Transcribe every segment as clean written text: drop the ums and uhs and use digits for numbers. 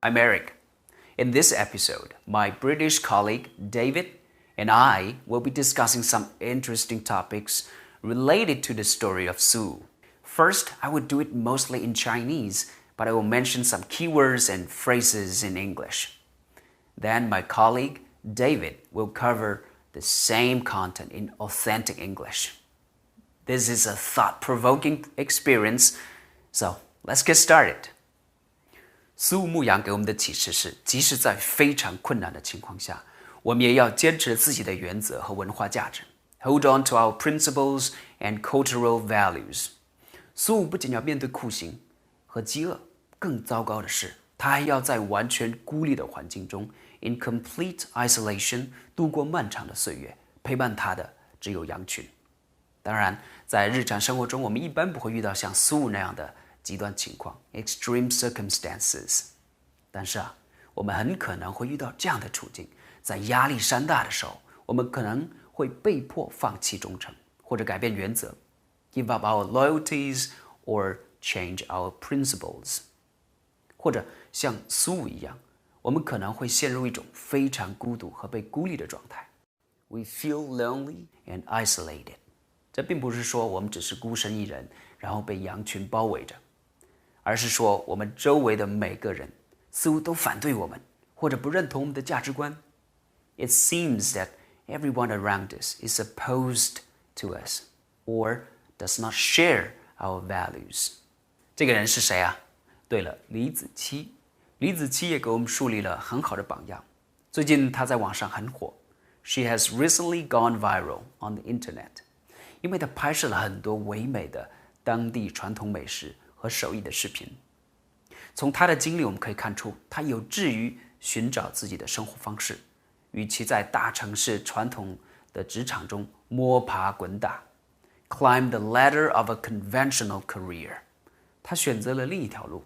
I'm Eric. In this episode, my British colleague David and I will be discussing some interesting topics related to the story of Su. First, I would do it mostly in Chinese, but I will mention some keywords and phrases in English. Then my colleague David will cover the same content in authentic English. This is a thought-provoking experience, so let's get started. 苏牧羊给我们的启示是，即使在非常困难的情况下，我们也要坚持自己的原则和文化价值。Hold on to our principles and cultural values. 苏不仅要面对酷刑和饥饿，更糟糕的是，他还要在完全孤立的环境中 ，in complete isolation 度过漫长的岁月。陪伴他的只有羊群。当然，在日常生活中，我们一般不会遇到像苏那样的极端情况 （extreme circumstances）。但是我们很可能会遇到这样的处境：在压力山大的时候，我们可能会被迫放弃忠诚，或者改变原则 （give up our loyalties or change our principles）。或者像苏一样，我们可能会陷入一种非常孤独和被孤立的状态。We feel lonely and isolated. 这并不是说我们只是孤身一人，然后被羊群包围着，而是说我们周围的每个人似乎都反对我们，或者不认同我们的价值观。It seems that everyone around us is opposed to us or does not share our values. 这个人是谁啊？对了，李子柒。李子柒也给我们树立了很好的榜样。最近她在网上很火。She has recently gone viral on the internet. 因为她拍摄了很多唯美的当地传统美食和手艺的视频。从她的经历我们可以看出，她有志于寻找自己的生活方式，与其在大城市传统的职场中摸爬滚打 climb the ladder of a conventional career， 她选择了另一条路，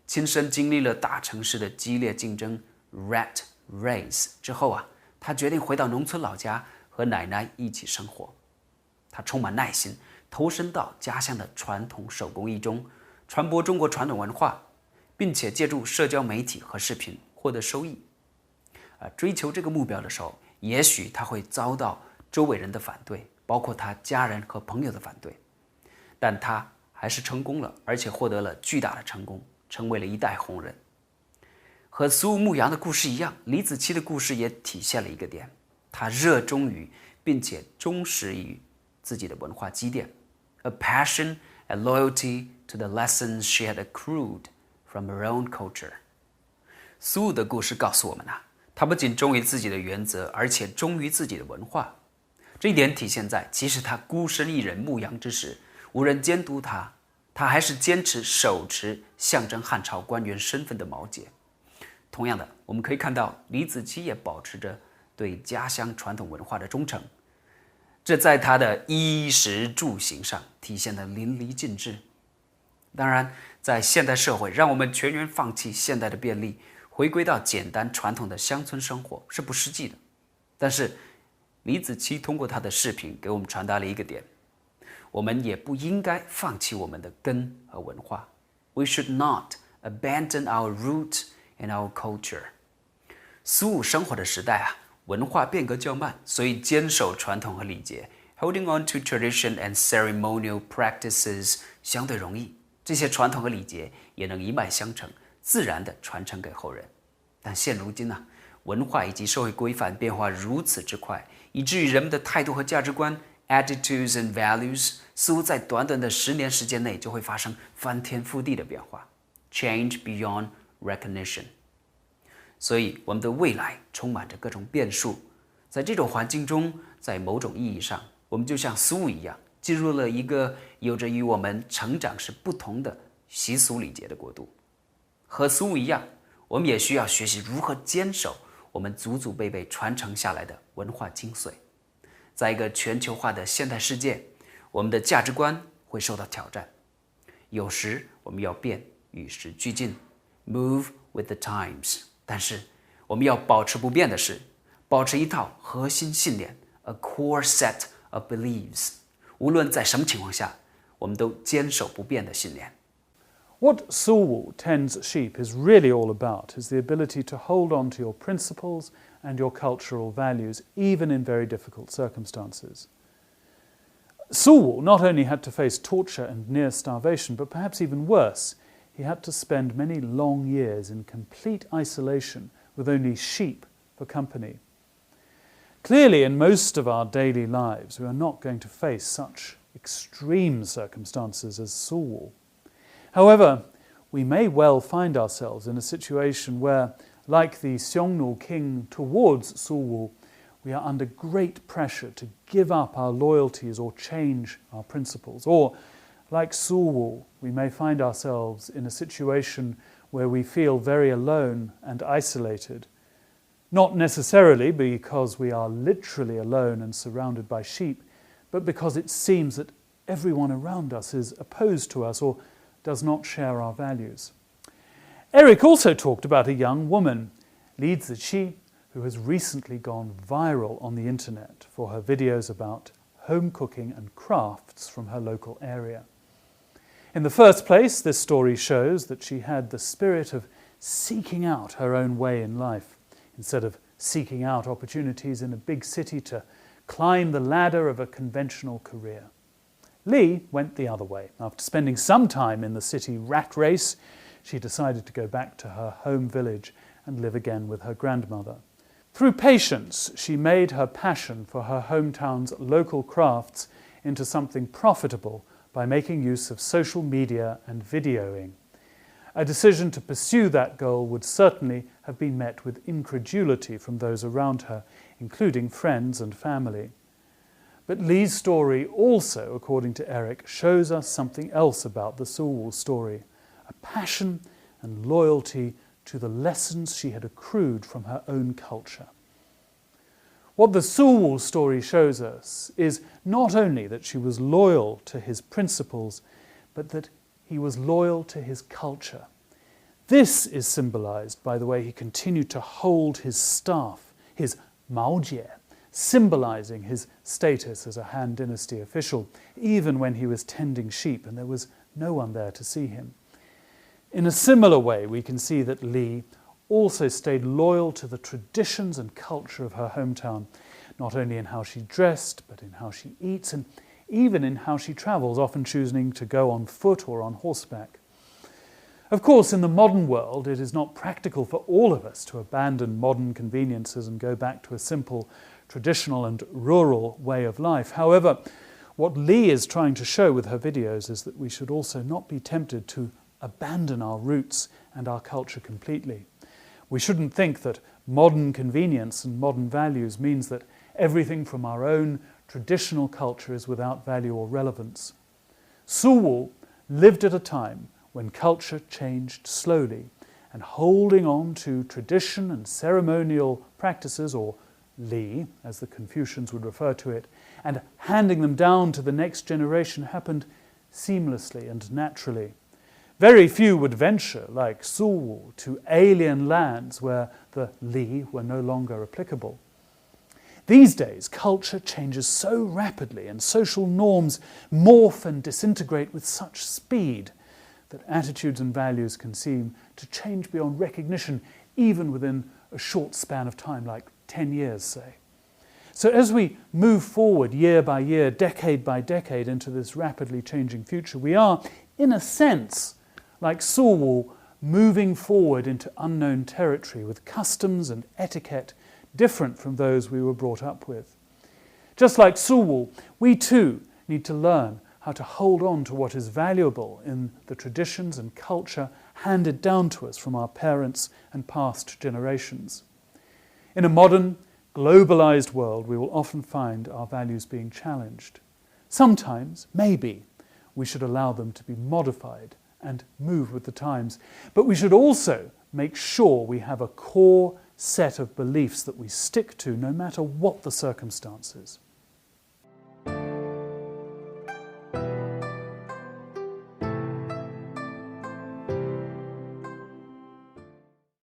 亲身经历了大城市的激烈竞争 rat race 之后她决定回到农村老家和奶奶一起生活。他充满耐心，投身到家乡的传统手工艺中，传播中国传统文化，并且借助社交媒体和视频获得收益。追求这个目标的时候，也许他会遭到周围人的反对，包括他家人和朋友的反对，但他还是成功了，而且获得了巨大的成功，成为了一代红人。和苏牧羊的故事一样，李子柒的故事也体现了一个点，他热衷于并且忠实于自己的文化积淀 ，a passion and loyalty to the lessons she had accrued from her own culture。苏的故事告诉我们他不仅忠于自己的原则，而且忠于自己的文化。这一点体现在，即使他孤身一人牧羊之时，无人监督他，他还是坚持手持象征汉朝官员身份的毛节。同样的，我们可以看到李子柒也保持着对家乡传统文化的忠诚。这在他的衣食住行上体现得淋漓尽致。当然，在现代社会，让我们全员放弃现代的便利，回归到简单传统的乡村生活是不实际的。但是，李子柒通过他的视频给我们传达了一个点：我们也不应该放弃我们的根和文化。We should not abandon our root and our culture. 苏生活的时代文化变革较慢，所以坚守传统和礼节 holding on to tradition and ceremonial practices 相对容易，这些传统和礼节也能一脉相承，自然地传承给后人。但现如今文化以及社会规范变化如此之快，以至于人们的态度和价值观 attitudes and values 似乎在短短的10年时间内就会发生翻天覆地的变化 change beyond recognition。所以我们的未来充满着各种变数，在这种环境中，在某种意义上，我们就像苏一样，进入了一个有着与我们成长时不同的习俗礼节的国度。和苏一样，我们也需要学习如何坚守我们祖祖辈辈传承下来的文化精髓。在一个全球化的现代世界，我们的价值观会受到挑战，有时我们要变，与时俱进 ，move with the times。但是我们要保持不变的是，保持一套核心信念 ，a core set of beliefs。无论在什么情况下，我们都坚守不变的信念。What Suwu tends sheep is really all about is the ability to hold on to your principles and your cultural values, even in very difficult circumstances. Suwu not only had to face torture and near starvation, but perhaps even worse, he had to spend many long years in complete isolation with only sheep for company. Clearly, in most of our daily lives, we are not going to face such extreme circumstances as Suwu. However, we may well find ourselves in a situation where, like the Xiongnu king towards Suwu, we are under great pressure to give up our loyalties or change our principles. Or, like Suwu, we may find ourselves in a situation where we feel very alone and isolated, not necessarily because we are literally alone and surrounded by sheep, but because it seems that everyone around us is opposed to us or does not share our values. Eric also talked about a young woman, Li Ziqi, who has recently gone viral on the internet for her videos about home cooking and crafts from her local area. In the first place, this story shows that she had the spirit of seeking out her own way in life, instead of seeking out opportunities in a big city to climb the ladder of a conventional career. Li went the other way. After spending some time in the city rat race, she decided to go back to her home village and live again with her grandmother. Through patience, she made her passion for her hometown's local crafts into something profitable by making use of social media and videoing. A decision to pursue that goal would certainly have been met with incredulity from those around her, including friends and family. But Li's story also, according to Eric, shows us something else about the Suwu story, a passion and loyalty to the lessons she had accrued from her own culture. What the Suwu story shows us is not only that she was loyal to his principles, but that he was loyal to his culture. This is symbolized by the way he continued to hold his staff, his Maojie, symbolizing his status as a Han Dynasty official, even when he was tending sheep and there was no one there to see him. In a similar way, we can see that Li also stayed loyal to the traditions and culture of her hometown, not only in how she dressed, but in how she eats, and even in how she travels, often choosing to go on foot or on horseback. Of course, in the modern world, it is not practical for all of us to abandon modern conveniences and go back to a simple, traditional and rural way of life. However, what Li is trying to show with her videos is that we should also not be tempted to abandon our roots and our culture completely. We shouldn't think that modern convenience and modern values means that everything from our own traditional culture is without value or relevance. Suwu lived at a time when culture changed slowly, and holding on to tradition and ceremonial practices, or Li, as the Confucians would refer to it, and handing them down to the next generation happened seamlessly and naturally. Very few would venture, like Suwu, to alien lands where the Li were no longer applicable. These days, culture changes so rapidly and social norms morph and disintegrate with such speed that attitudes and values can seem to change beyond recognition, even within a short span of time, like 10 years, say. So as we move forward year by year, decade by decade into this rapidly changing future, we are, in a sense, like Suwu, moving forward into unknown territory with customs and etiquette different from those we were brought up with. Just like Suwu, we too need to learn how to hold on to what is valuable in the traditions and culture handed down to us from our parents and past generations. In a modern, globalized world, we will often find our values being challenged. Sometimes, maybe, we should allow them to be modified and move with the times. But we should also make sure we have a core set of beliefs that we stick to no matter what the circumstances.